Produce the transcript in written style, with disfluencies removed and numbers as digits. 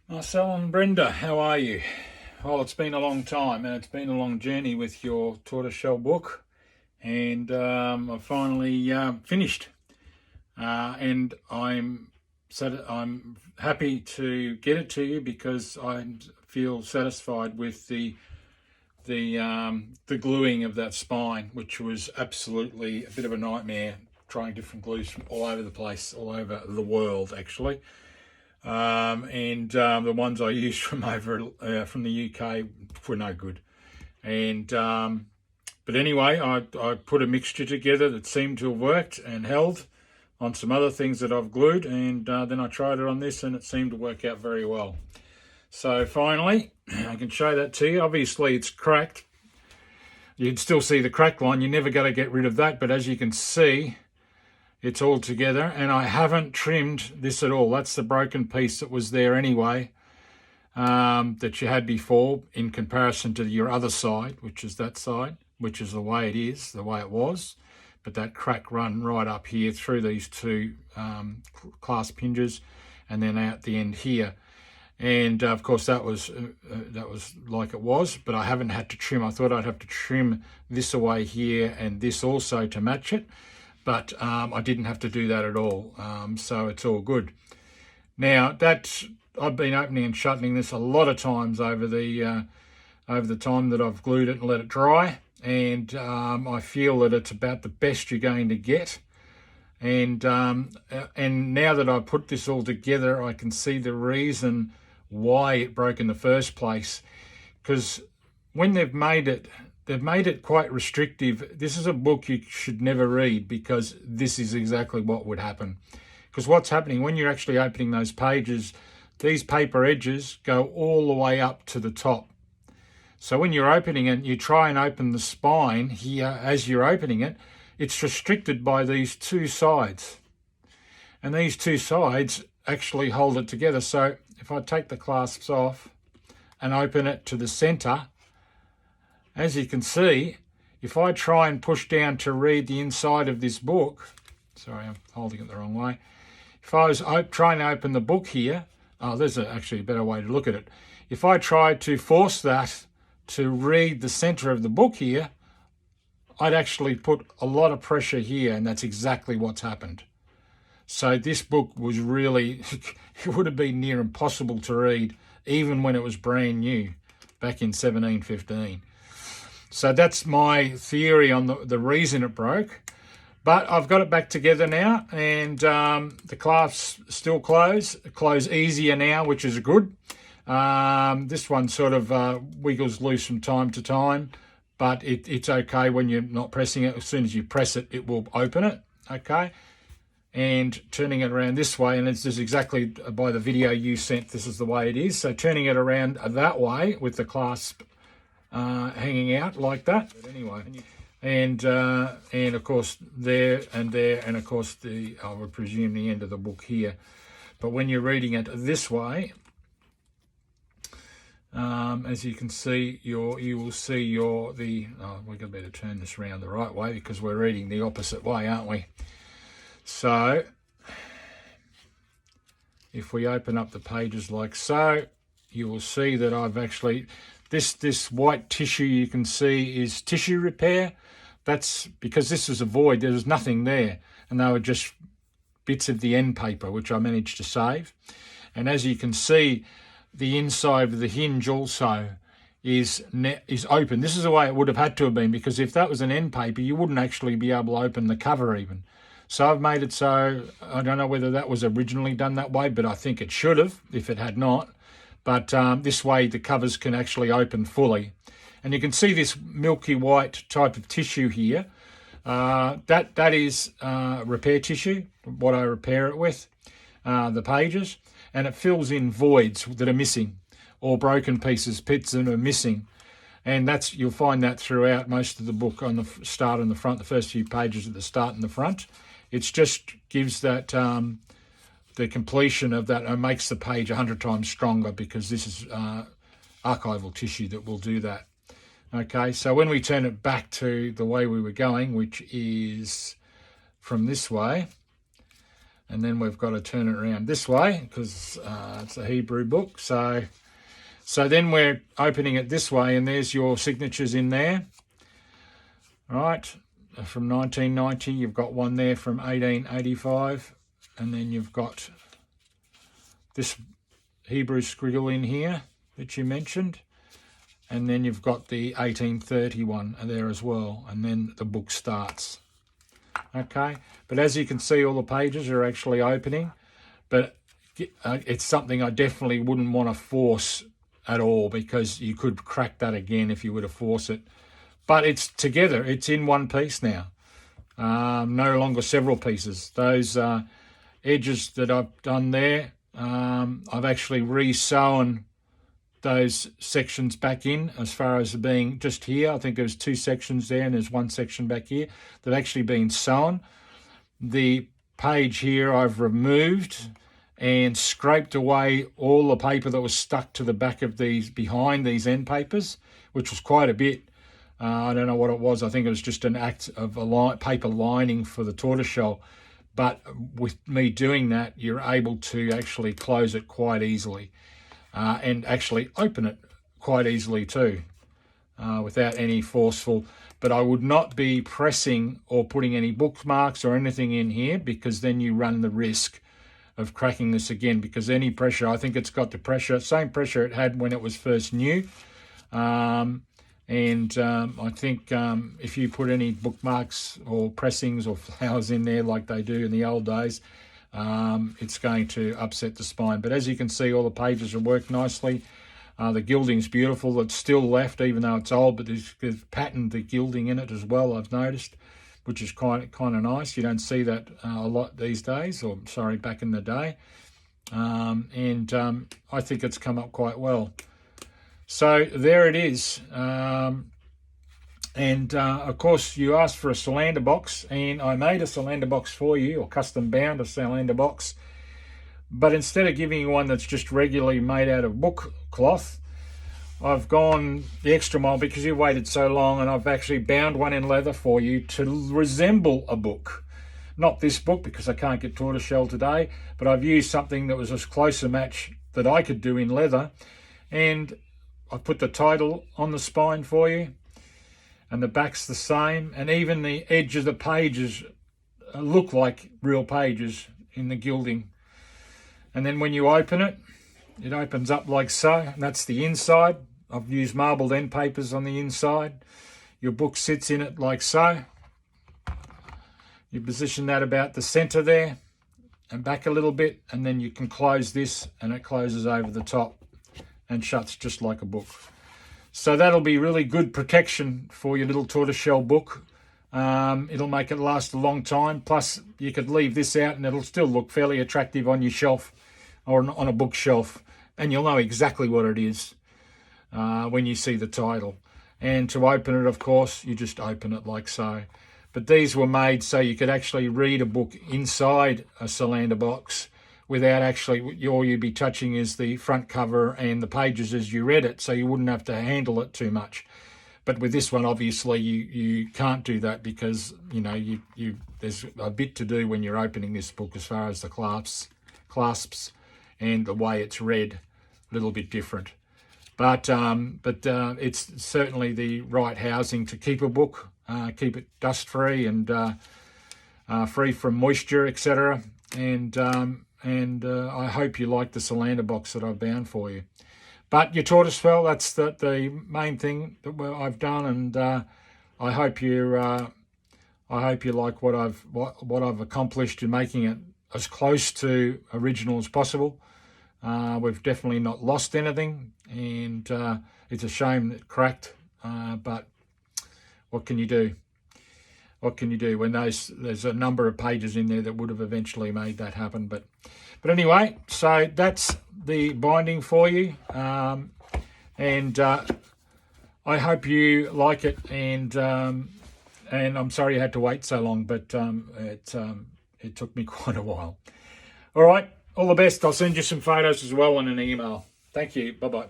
Marcel and Brenda, how are you? Well, it's been a long time and it's been a long journey with your Tortoise Shell book, and I finally finished. And I'm happy to get it to you because I feel satisfied with the gluing of that spine, which was absolutely a bit of a nightmare trying different glues from all over the place, all over the world actually. And the ones I used from from the UK were no good. And but anyway, I put a mixture together that seemed to have worked and held on some other things that I've glued, and then I tried it on this and it seemed to work out very well. So finally, I can show that to you. Obviously it's cracked. You'd still see the crack line. You're never going to get rid of that, but as you can see, it's all together, and I haven't trimmed this at all. That's the broken piece that was there anyway, that you had before in comparison to your other side, which is that side, which is the way it is, the way it was. But that crack run right up here through these two clasp hinges and then out the end here. And of course that was like it was, but I haven't had to trim. I thought I'd have to trim this away here and this also to match it. But I didn't have to do that at all, so it's all good. Now I've been opening and shutting this a lot of times over the time that I've glued it and let it dry, and I feel that it's about the best you're going to get. And now that I've put this all together, I can see the reason why it broke in the first place, because when they've made it quite restrictive. This is a book you should never read, because this is exactly what would happen. Because what's happening when you're actually opening those pages, these paper edges go all the way up to the top. So when you're opening it, you try and open the spine here as you're opening it, it's restricted by these two sides. And these two sides actually hold it together. So if I take the clasps off and open it to the center, as you can see, if I try and push down to read the inside of this book, sorry, I'm holding it the wrong way. If I was trying to open the book here, there's actually a better way to look at it. If I tried to force that to read the center of the book here, I'd actually put a lot of pressure here, and that's exactly what's happened. So this book was really, it would have been near impossible to read, even when it was brand new, back in 1715. So that's my theory on the reason it broke. But I've got it back together now, and the clasps still close easier now, which is good. This one sort of wiggles loose from time to time, but it's okay when you're not pressing it. As soon as you press it, it will open it, okay? And turning it around this way, and it's just exactly by the video you sent, this is the way it is. So turning it around that way with the clasp hanging out like that. But anyway, and of course there, and of course I would presume the end of the book here. But when you're reading it this way, as you can see, you will see we're going to better turn this around the right way because we're reading the opposite way, aren't we? So if we open up the pages like so, you will see that I've actually, this white tissue you can see is tissue repair. That's because this is a void, there was nothing there, and they were just bits of the end paper which I managed to save. And as you can see, the inside of the hinge also is open. This is the way it would have had to have been, because if that was an end paper, you wouldn't actually be able to open the cover even. So I've made it so, I don't know whether that was originally done that way, but I think it should have if it had not. But this way the covers can actually open fully. And you can see this milky white type of tissue here. That is repair tissue, what I repair it with, the pages. And it fills in voids that are missing, or broken pieces, bits that are missing. And you'll find that throughout most of the book, on the start and the front, the first few pages at the start and the front. It just gives that the completion of that, and makes the page 100 times stronger, because this is archival tissue that will do that. Okay, so when we turn it back to the way we were going, which is from this way, And then we've got to turn it around this way because it's a Hebrew book. So then we're opening it this way, and there's your signatures in there. Right, from 1990, you've got one there from 1885, and then you've got this Hebrew scribble in here that you mentioned, and then you've got the 1831 there as well, and then the book starts. Okay, but as you can see, all the pages are actually opening, but it's something I definitely wouldn't want to force at all, because you could crack that again if you were to force it. But it's together, it's in one piece now, no longer several pieces. Those edges that I've done there, I've actually re-sewn those sections back in as far as being just here. I think there's 2 sections there and there's 1 section back here. They've actually been sewn. The page here I've removed and scraped away all the paper that was stuck to the back of these, behind these end papers, which was quite a bit. I don't know what it was. I think it was just an act of a paper lining for the tortoise shell. But with me doing that, you're able to actually close it quite easily and actually open it quite easily too, without any forceful. But I would not be pressing or putting any bookmarks or anything in here, because then you run the risk of cracking this again, because any pressure, I think it's got the pressure, same pressure it had when it was first new. I think if you put any bookmarks or pressings or flowers in there like they do in the old days, it's going to upset the spine. But as you can see, all the pages are worked nicely. The gilding's beautiful. It's still left, even though it's old, but there's patterned the gilding in it as well, I've noticed, which is kind of nice. You don't see that a lot these days, or sorry, back in the day. I think it's come up quite well. So there it is. Of course, you asked for a Solander box, and I made a Solander box for you, or custom bound a Solander box. But instead of giving you one that's just regularly made out of book cloth, I've gone the extra mile because you waited so long, and I've actually bound one in leather for you to resemble a book. Not this book, because I can't get tortoiseshell today, but I've used something that was as close a match that I could do in leather. And I put the title on the spine for you, and the back's the same, and even the edge of the pages look like real pages in the gilding. And then when you open it, it opens up like so, and that's the inside. I've used marbled end papers on the inside. Your book sits in it like so. You position that about the center there and back a little bit, and then you can close this, and it closes over the top and shuts just like a book. So that'll be really good protection for your little tortoiseshell book. It'll make it last a long time. Plus, you could leave this out and it'll still look fairly attractive on your shelf or on a bookshelf, and you'll know exactly what it is when you see the title. And to open it, of course, you just open it like so. But these were made so you could actually read a book inside a Solander box without actually, all you'd be touching is the front cover and the pages as you read it, so you wouldn't have to handle it too much. But with this one, obviously, you can't do that, because you know there's a bit to do when you're opening this book as far as the clasps and the way it's read, a little bit different. But it's certainly the right housing to keep a book, keep it dust free and free from moisture, etc. And I hope you like the Solander box that I've bound for you. But your tortoise shell, that's the main thing that I've done, and I hope you like what I've accomplished in making it as close to original as possible. We've definitely not lost anything, and it's a shame that it cracked. But what can you do? What can you do when there's a number of pages in there that would have eventually made that happen? But anyway, so that's the binding for you, and I hope you like it. And I'm sorry you had to wait so long, but it took me quite a while. All right, all the best. I'll send you some photos as well in an email. Thank you. Bye bye.